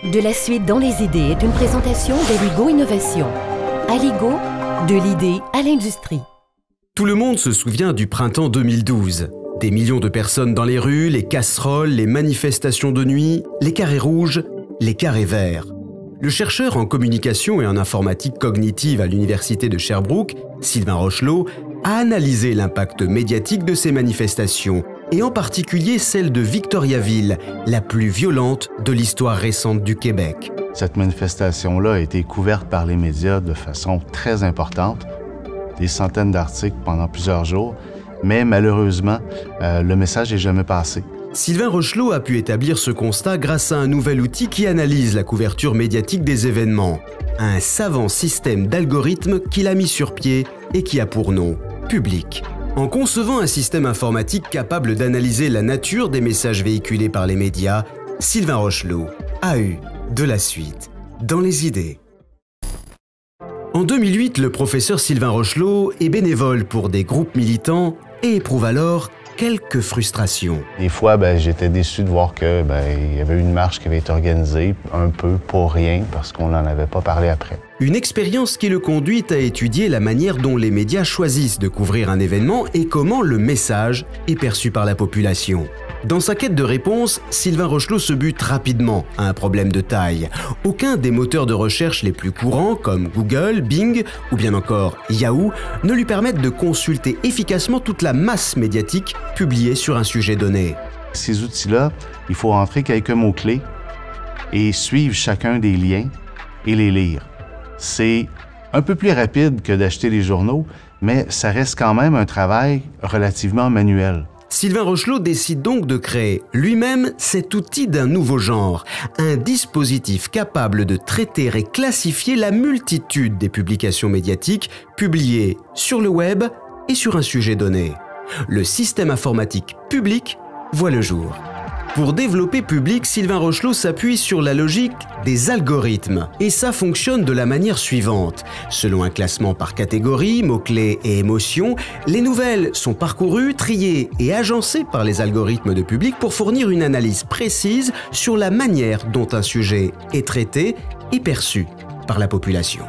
De la suite dans les idées est une présentation d'Aligo Innovation. Aligo, de l'idée à l'industrie. Tout le monde se souvient du printemps 2012. Des millions de personnes dans les rues, les casseroles, les manifestations de nuit, les carrés rouges, les carrés verts. Le chercheur en communication et en informatique cognitive à l'université de Sherbrooke, Sylvain Rochelot, a analysé l'impact médiatique de ces manifestations, et en particulier celle de Victoriaville, la plus violente de l'histoire récente du Québec. Cette manifestation-là a été couverte par les médias de façon très importante, des centaines d'articles pendant plusieurs jours, mais malheureusement, le message n'est jamais passé. Sylvain Rochelot a pu établir ce constat grâce à un nouvel outil qui analyse la couverture médiatique des événements. Un savant système d'algorithmes qu'il a mis sur pied et qui a pour nom Public. En concevant un système informatique capable d'analyser la nature des messages véhiculés par les médias, Sylvain Rochelot a eu de la suite dans les idées. En 2008, le professeur Sylvain Rochelot est bénévole pour des groupes militants et éprouve alors quelques frustrations. Des fois, j'étais déçu de voir qu'il y avait une marche qui avait été organisée, un peu pour rien, parce qu'on n'en avait pas parlé après. Une expérience qui le conduit à étudier la manière dont les médias choisissent de couvrir un événement et comment le message est perçu par la population. Dans sa quête de réponse, Sylvain Rochelot se bute rapidement à un problème de taille. Aucun des moteurs de recherche les plus courants, comme Google, Bing ou bien encore Yahoo, ne lui permettent de consulter efficacement toute la masse médiatique publiée sur un sujet donné. Ces outils-là, il faut entrer quelques mots-clés et suivre chacun des liens et les lire. C'est un peu plus rapide que d'acheter les journaux, mais ça reste quand même un travail relativement manuel. Sylvain Rochelot décide donc de créer lui-même cet outil d'un nouveau genre, un dispositif capable de traiter et classifier la multitude des publications médiatiques publiées sur le web et sur un sujet donné. Le système informatique Public voit le jour. Pour développer Public, Sylvain Rochelot s'appuie sur la logique des algorithmes. Et ça fonctionne de la manière suivante. Selon un classement par catégorie, mots-clés et émotions, les nouvelles sont parcourues, triées et agencées par les algorithmes de Public pour fournir une analyse précise sur la manière dont un sujet est traité et perçu par la population.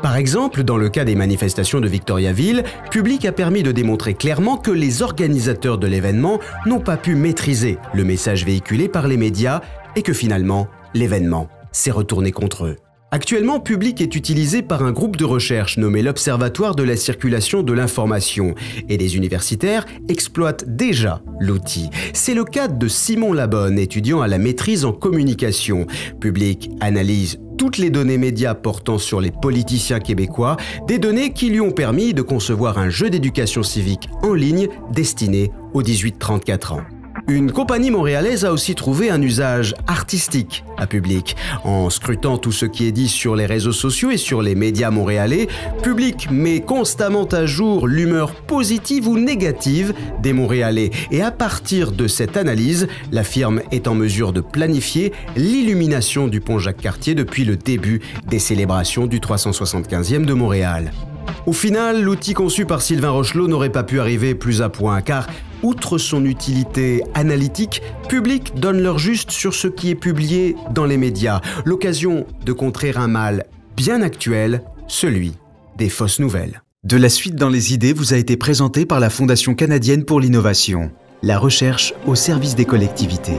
Par exemple, dans le cas des manifestations de Victoriaville, Public a permis de démontrer clairement que les organisateurs de l'événement n'ont pas pu maîtriser le message véhiculé par les médias et que finalement, l'événement s'est retourné contre eux. Actuellement, Public est utilisé par un groupe de recherche nommé l'Observatoire de la circulation de l'information et les universitaires exploitent déjà l'outil. C'est le cas de Simon Labonne, étudiant à la maîtrise en communication. Public analyse toutes les données médias portant sur les politiciens québécois, des données qui lui ont permis de concevoir un jeu d'éducation civique en ligne destiné aux 18-34 ans. Une compagnie montréalaise a aussi trouvé un usage artistique à Public. En scrutant tout ce qui est dit sur les réseaux sociaux et sur les médias montréalais, Public met constamment à jour l'humeur positive ou négative des Montréalais. Et à partir de cette analyse, la firme est en mesure de planifier l'illumination du pont Jacques-Cartier depuis le début des célébrations du 375e de Montréal. Au final, l'outil conçu par Sylvain Rochelot n'aurait pas pu arriver plus à point, car outre son utilité analytique, Public donne l'heure juste sur ce qui est publié dans les médias, l'occasion de contrer un mal bien actuel, celui des fausses nouvelles. De la suite dans les idées vous a été présentée par la Fondation canadienne pour l'innovation, la recherche au service des collectivités.